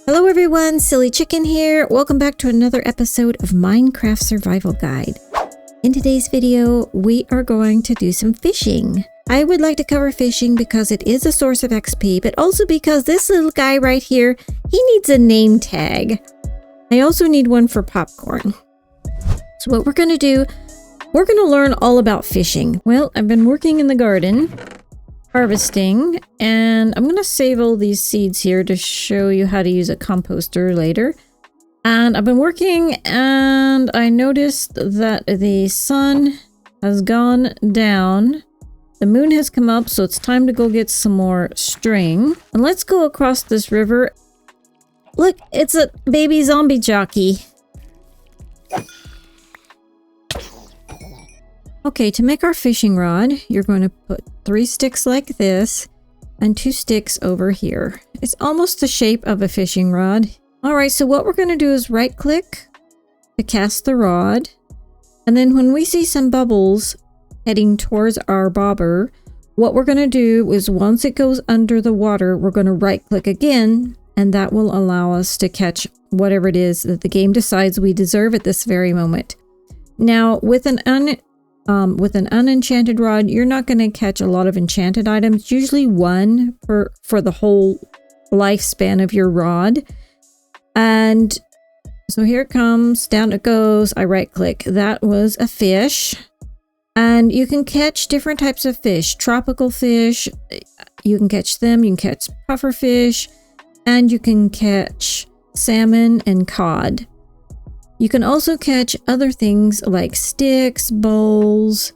Hello everyone, Silly Chicken here. Welcome back to another episode of Minecraft Survival Guide. In today's video, we are going to do some fishing. I would like to cover fishing because it is a source of XP, but also because this little guy right here, he needs a name tag. I also need one for popcorn. So what we're going to do, we're going to learn all about fishing. Well, I've been working in the garden, harvesting, and I'm going to save all these seeds here to show you how to use a composter later. And I've been working and I noticed that the sun has gone down. The moon has come up, so it's time to go get some more string. And let's go across this river. Look, it's a baby zombie jockey. Okay, to make our fishing rod, you're going to put 3 sticks like this and 2 sticks over here. It's almost the shape of a fishing rod. Alright, so what we're going to do is right click to cast the rod. And then when we see some bubbles heading towards our bobber, what we're going to do is once it goes under the water, we're going to right click again, and that will allow us to catch whatever it is that the game decides we deserve at this very moment. Now, with an unenchanted rod, you're not going to catch a lot of enchanted items, usually one for the whole lifespan of your rod. And so here it comes, down it goes, I right click. That was a fish. And you can catch different types of fish. Tropical fish, you can catch them, you can catch puffer fish, and you can catch salmon and cod. You can also catch other things like sticks, bowls,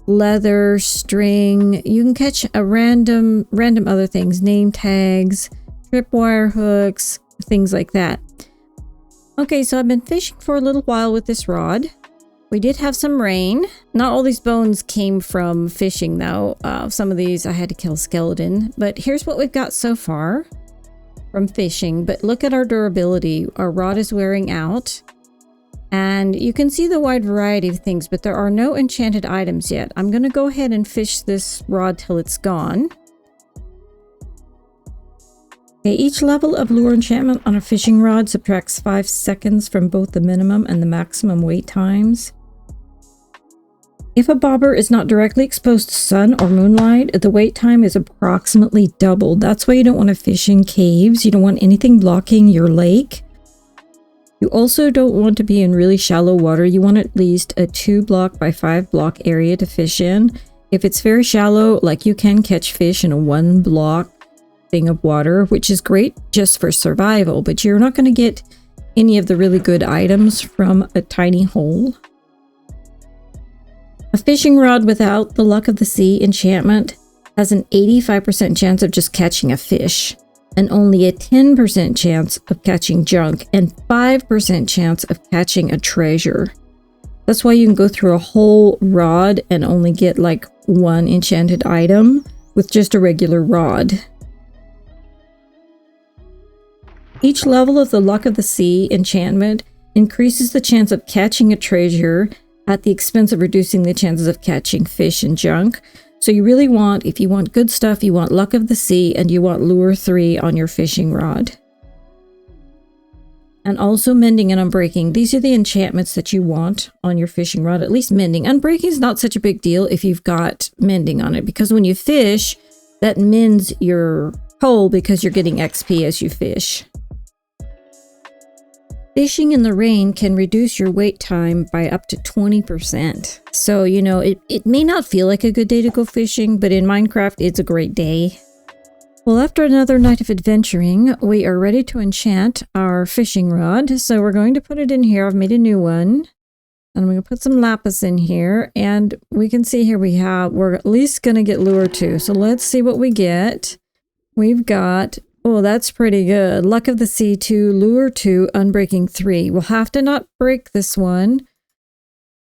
leather, string. You can catch a random other things, name tags, tripwire hooks, things like that. Okay, so I've been fishing for a little while with this rod. We did have some rain. Not all these bones came from fishing though. Some of these I had to kill a skeleton. But here's what we've got so far from fishing. But look at our durability. Our rod is wearing out. And you can see the wide variety of things, but there are no enchanted items yet. I'm going to go ahead and fish this rod till it's gone. Okay, each level of lure enchantment on a fishing rod subtracts 5 seconds from both the minimum and the maximum wait times. If a bobber is not directly exposed to sun or moonlight, the wait time is approximately doubled. That's why you don't want to fish in caves. You don't want anything blocking your lake. You also don't want to be in really shallow water. You want at least a 2 block by 5 block area to fish in. If it's very shallow, like you can catch fish in a 1 block thing of water, which is great just for survival, but you're not going to get any of the really good items from a tiny hole. A fishing rod without the Luck of the Sea enchantment has an 85% chance of just catching a fish, and only a 10% chance of catching junk, and 5% chance of catching a treasure. That's why you can go through a whole rod and only get like 1 enchanted item with just a regular rod. Each level of the Luck of the Sea enchantment increases the chance of catching a treasure at the expense of reducing the chances of catching fish and junk. So you really want, if you want good stuff, you want Luck of the Sea and you want Lure 3 on your fishing rod. And also Mending and Unbreaking. These are the enchantments that you want on your fishing rod, at least Mending. Unbreaking is not such a big deal if you've got Mending on it, because when you fish, that mends your pole because you're getting XP as you fish. Fishing in the rain can reduce your wait time by up to 20%. So, you know, it may not feel like a good day to go fishing, but in Minecraft, it's a great day. Well, after another night of adventuring, we are ready to enchant our fishing rod. So we're going to put it in here. I've made a new one. And I'm going to put some lapis in here. And we can see here we're at least going to get Lure 2. So let's see what we get. We've got... Oh, that's pretty good. Luck of the Sea 2, Lure 2, Unbreaking 3. We'll have to not break this one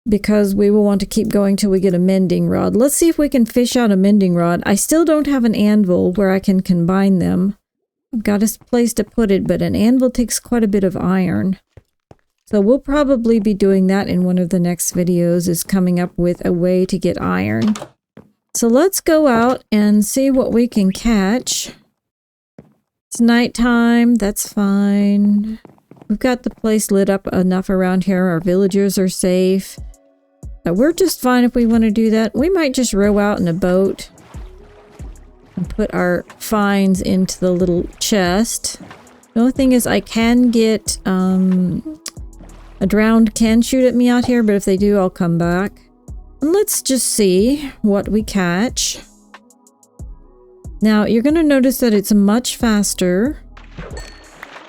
because we will want to keep going till we get a mending rod. Let's see if we can fish out a mending rod. I still don't have an anvil where I can combine them. I've got a place to put it, but an anvil takes quite a bit of iron. So we'll probably be doing that in one of the next videos, is coming up with a way to get iron. So let's go out and see what we can catch. It's nighttime. That's fine. We've got the place lit up enough around here. Our villagers are safe. We're just fine if we want to do that. We might just row out in a boat and put our finds into the little chest. The only thing is I can get a drowned can shoot at me out here, but if they do, I'll come back. And let's just see what we catch. Now, you're going to notice that it's much faster.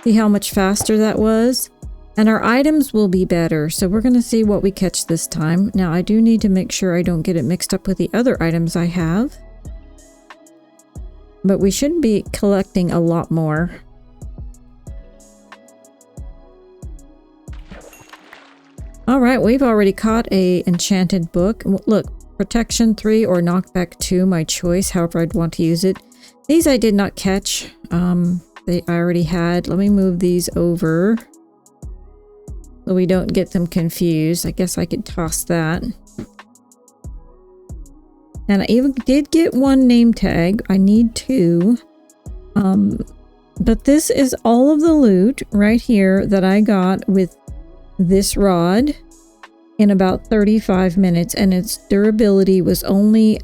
See how much faster that was? And our items will be better. So we're going to see what we catch this time. Now, I do need to make sure I don't get it mixed up with the other items I have. But we should be collecting a lot more. All right, we've already caught a enchanted book. Look, protection 3 or knockback 2, my choice, however I'd want to use it. These I did not catch. I already had. Let me move these over so we don't get them confused. I guess I could toss that. And I even did get one name tag. I need 2. But this is all of the loot right here that I got with this rod in about 35 minutes, and its durability was only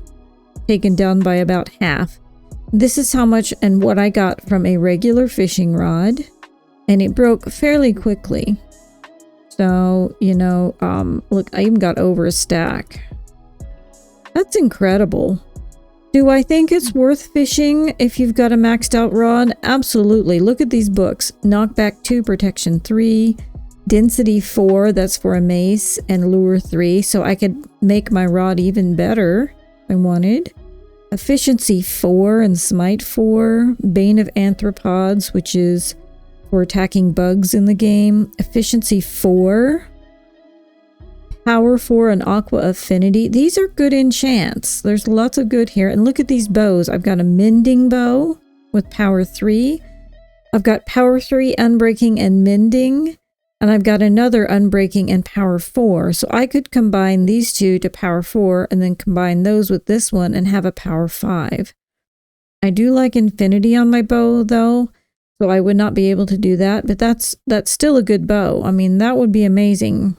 taken down by about half. This is how much and what I got from a regular fishing rod, and it broke fairly quickly. So, you know, look, I even got over a stack. That's incredible. Do I think it's worth fishing if you've got a maxed out rod? Absolutely. Look at these books. Knockback 2, protection 3, density 4, that's for a mace, and lure 3. So I could make my rod even better if I wanted. Efficiency 4 and smite 4. Bane of Arthropods, which is for attacking bugs in the game. Efficiency 4. Power 4 and Aqua Affinity. These are good enchants. There's lots of good here. And look at these bows. I've got a mending bow with power 3. I've got power 3, unbreaking, and mending. And I've got another unbreaking and power 4. So I could combine these two to power 4 and then combine those with this one and have a power 5. I do like infinity on my bow though, so I would not be able to do that. But that's still a good bow. I mean, that would be amazing.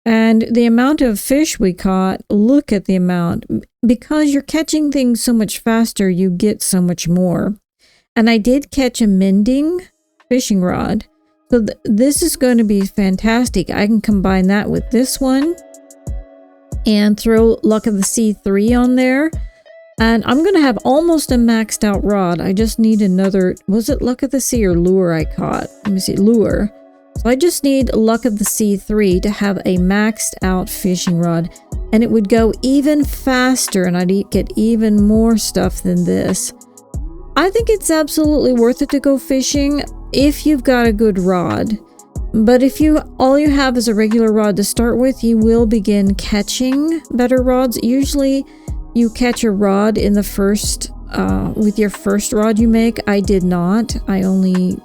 And the amount of fish we caught, look at the amount. Because you're catching things so much faster, you get so much more. And I did catch a mending fishing rod. So this is going to be fantastic. I can combine that with this one and throw Luck of the Sea 3 on there. And I'm going to have almost a maxed out rod. I just need another, was it Luck of the Sea or Lure I caught? Let me see, Lure. So I just need Luck of the Sea 3 to have a maxed out fishing rod. And it would go even faster and I'd get even more stuff than this. I think it's absolutely worth it to go fishing if you've got a good rod. But if all you have is a regular rod to start with, you will begin catching better rods. Usually you catch a rod in the first, with your first rod you make. I did not. I only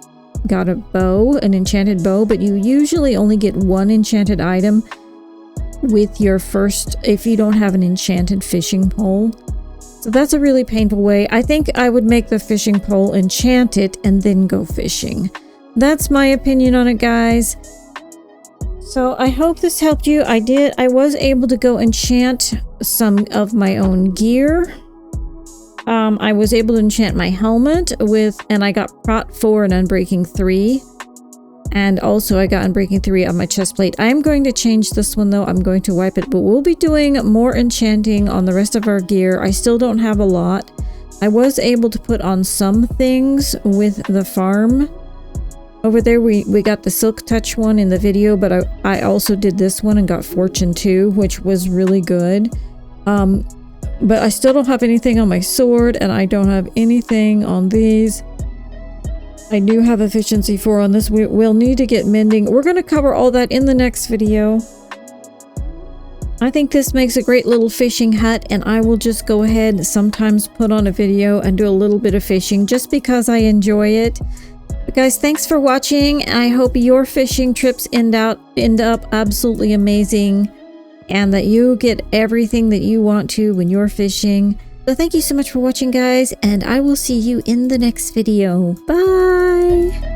got a bow, an enchanted bow, but you usually only get one enchanted item with your first, if you don't have an enchanted fishing pole. So that's a really painful way. I think I would make the fishing pole, enchant it, and then go fishing. That's my opinion on it, guys. So I hope this helped you. I was able to go enchant some of my own gear. I was able to enchant my helmet and I got Prot 4 and Unbreaking 3. And also I got Unbreaking 3 on my chest plate. I'm going to change this one though. I'm going to wipe it, but we'll be doing more enchanting on the rest of our gear. I still don't have a lot. I was able to put on some things with the farm. Over there we got the Silk Touch one in the video, but I also did this one and got Fortune 2, which was really good. But I still don't have anything on my sword, and I don't have anything on these. I do have efficiency 4 on this. We'll need to get mending. We're going to cover all that in the next video. I think this makes a great little fishing hut, and I will just go ahead and sometimes put on a video and do a little bit of fishing just because I enjoy it. But guys, thanks for watching. I hope your fishing trips end up absolutely amazing, and that you get everything that you want to when you're fishing. So thank you so much for watching, guys, and I will see you in the next video. Bye!